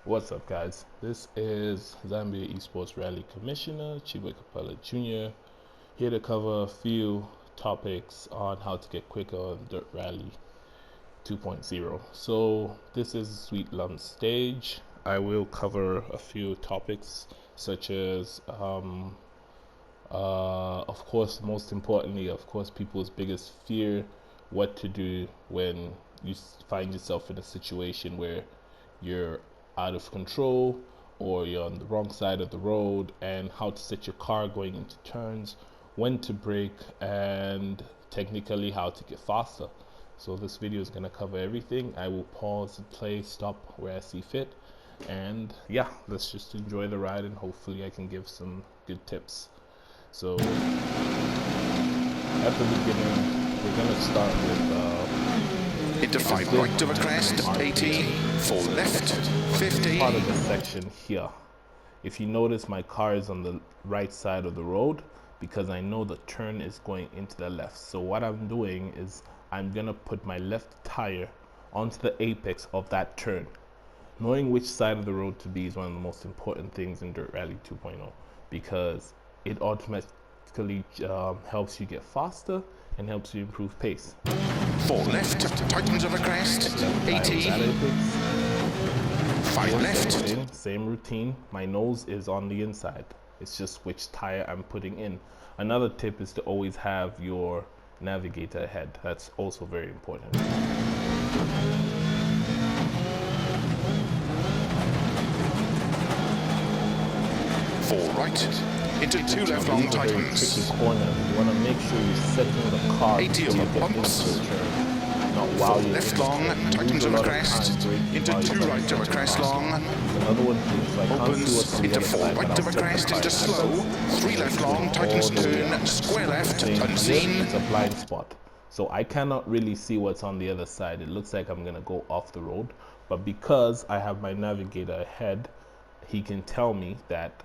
What's up, guys? This is Zambia Esports Rally Commissioner Chiwe Capella Jr. here to cover a few topics on how to get quicker on Dirt Rally 2.0. So this is a sweet launch stage. I will cover a few topics such as of course, most importantly, of course, people's biggest fear, what to do when you find yourself in a situation where you're out of control or you're on the wrong side of the road, and how to set your car going into turns, when to brake, and technically how to get faster. So this video is going to cover everything. I will pause and play, stop where I see fit, and yeah, let's just enjoy the ride, and hopefully I can give some good tips. So at the beginning, we're going to start with into 5 right of a crest, 80, 4 left, 50. Part of the section here. If you notice, my car is on the right side of the road because I know the turn is going into the left. So what I'm doing is I'm going to put my left tire onto the apex of that turn. Knowing which side of the road to be is one of the most important things in Dirt Rally 2.0, because it automatically helps you get faster and helps you improve pace. 4 left, tightens of a crest, 80, 5 left. Same routine. My nose is on the inside. It's just which tire I'm putting in. Another tip is to always have your navigator ahead. That's also very important. 4 right, into 2 left long tightens. Tricky corners. You want to make sure you're setting the car 80 of a bumps. Not while 4 left long, tightens of a crest, into 2 right of a crest long. Another one, opens into 4 right of a crest, into slow, 3 left long, tightens turn, square left, unseen. It's a blind spot, so I cannot really see what's on the other side. It looks like I'm gonna go off the road, but because I have my navigator ahead, he can tell me that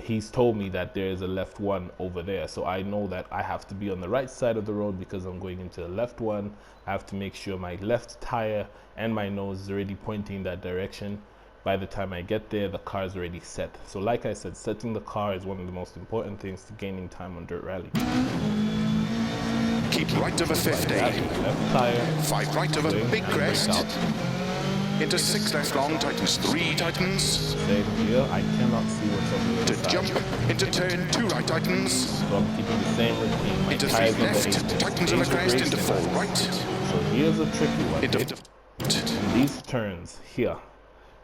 he's told me that there is a left one over there, so I know that I have to be on the right side of the road because I'm going into the left one. I have to make sure my left tire and my nose is already pointing that direction. By the time I get there, the car is already set. So like I said, setting the car is one of the most important things to gaining time on Dirt Rally. Keep right of a 50, left tire, 5 right of a big crest, into 6 left long, tightens 3 tightens. Same here, I cannot see what's on the other To side. jump, into turn 2 right tightens. So I'm keeping the same routine. My Into 3 tires on the left, apex. tightens of a crest, into 4 right. So here's a tricky one. Into In these turns here,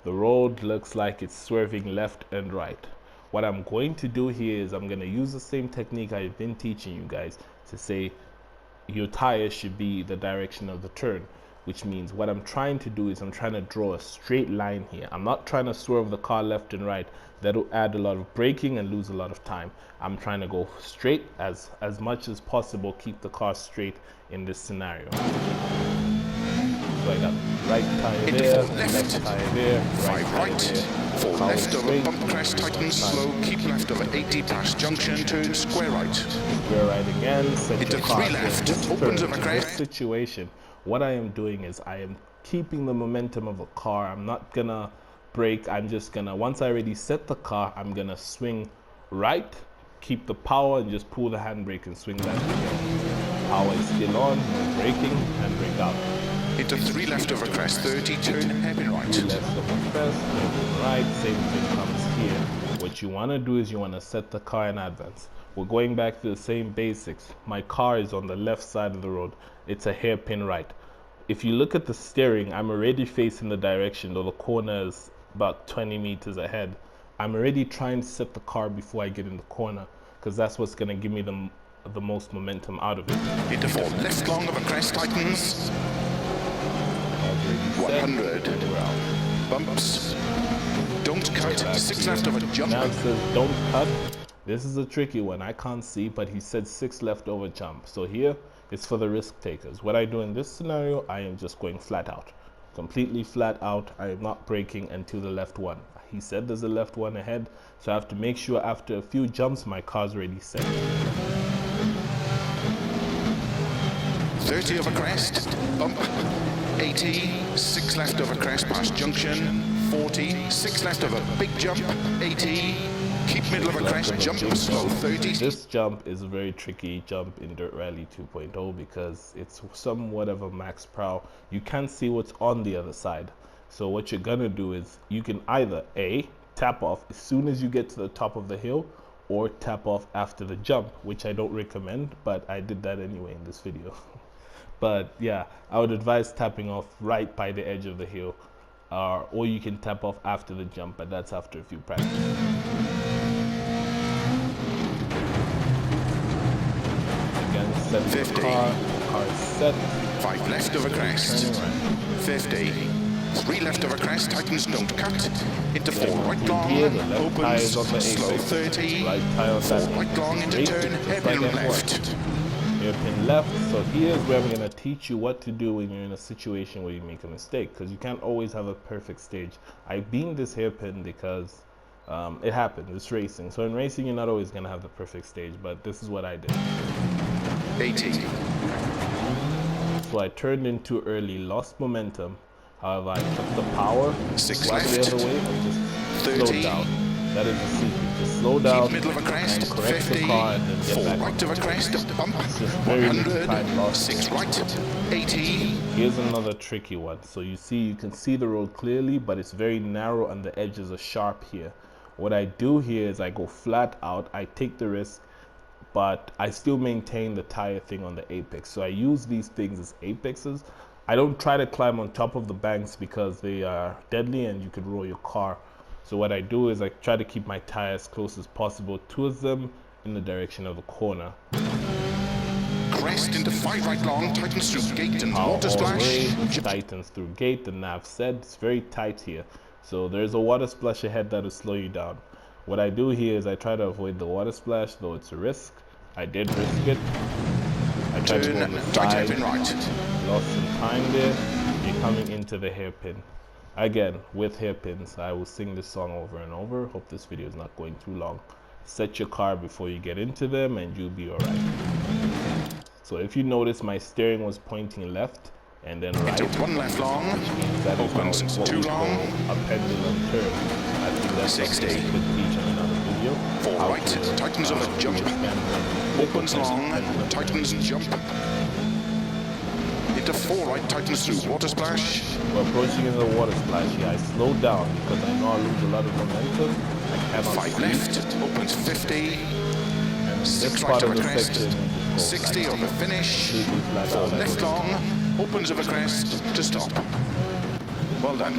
the road looks like it's swerving left and right. What I'm going to do here is I'm going to use the same technique I've been teaching you guys to say your tire should be the direction of the turn, which means what I'm trying to do is I'm trying to draw a straight line here. I'm not trying to swerve the car left and right. That'll add a lot of braking and lose a lot of time. I'm trying to go straight as much as possible, keep the car straight in this scenario. So I got right tire there, left tire there, 5 right, 4 left over bump crest, tightens slow, keep left over 80 past junction, turn square right. Square right again, set into your car. 3 left, This opens turn, of a crest. this situation, what I am doing is I am keeping the momentum of a car. I'm not gonna brake. I'm just gonna, once I already set the car, I'm gonna swing right, keep the power, and just pull the handbrake and swing left again. Power is still on, no braking, handbrake out. Into 3 left over crest, 30, turn hairpin right. 3 left of the crest, hairpin right, same thing comes here. What you wanna do is you wanna set the car in advance. We're going back to the same basics. My car is on the left side of the road. It's a hairpin right. If you look at the steering, I'm already facing the direction, though the corner is about 20 meters ahead. I'm already trying to set the car before I get in the corner, because that's what's going to give me the most momentum out of it. Into 4 left long of a crest, tightens. 100. Bumps. Don't cut. 6 left of a jump. Now it says don't cut. This is a tricky one. I can't see, but he said 6 left over jump. So here, it's for the risk takers. What I do in this scenario, I am just going flat out. Completely flat out. I am not braking until the left one. He said there's a left one ahead, so I have to make sure after a few jumps, my car's already set. 30 of a crest, bump, 80, 6 left over crest past junction, 40, 6 left over big jump, 80, keep middle of a crest, jump slow, 30. This jump is a very tricky jump in Dirt Rally 2.0 because it's somewhat of a max prow. You can't see what's on the other side. So what you're gonna do is you can either A, tap off as soon as you get to the top of the hill, or tap off after the jump, which I don't recommend, but I did that anyway in this video. But yeah, I would advise tapping off right by the edge of the hill, or you can tap off after the jump, but that's after a few practice. Again, set 50. the car is set. 5 left over crest, 50. 3 left over crest, tightens, don't cut. Into 4 right long, opens, slow 30. 4 right long into turn, hairpin left. Hairpin left. So here's where I'm going to teach you what to do when you're in a situation where you make a mistake, because you can't always have a perfect stage. I beamed this hairpin because it happens, it's racing. So in racing, you're not always going to have the perfect stage, but this is what I did. 80. So I turned in too early, lost momentum. However, I took the power, 6 left, the other way, and just 30. slowed down. That is the secret. Just slow down, Middle of a crest, and correct 50. the car, and then get 4 back right of a crest, bump. It's just very little 100. time lost. 6 right, 80. Here's another tricky one. So you can see the road clearly, but it's very narrow and the edges are sharp here. What I do here is I go flat out, I take the risk, but I still maintain the tire thing on the apex. So I use these things as apexes. I don't try to climb on top of the banks because they are deadly and you could roll your car. So what I do is I try to keep my tire as close as possible towards them in the direction of the corner. Crest into 5 right long, tightens through gate and water splash. Tightens through gate, the nav said. It's very tight here. So there's a water splash ahead that will slow you down. What I do here is I try to avoid the water splash, though it's a risk. I did risk it. I tried to go on the side, lost some time there. You're coming into the hairpin. Again, with hairpins, I will sing this song over and over. Hope this video is not going too long. Set your car before you get into them and you'll be alright. So if you notice, my steering was pointing left and then right. Into 1 left long, that opens is what 2 we long, call a pendulum turn. I think that's 60. something I could teach in another video. 4 right, tightens on a jump, opens long, tightens and jump. Into 4 right, tightens through water splash. We're approaching in the water splash here. I slowed down because I know I lose a lot of momentum. I cannot 5 left, opens 50. And 6 this right part over of the crest, section, 60 over finish. 4 left long, opens over crest to stop. Well done.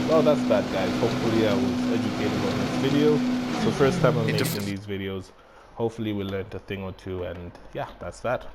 Well, that's that, guys. Hopefully I was educated on this video. So first time I'm making these videos. Hopefully we learned a thing or two, and yeah, that's that.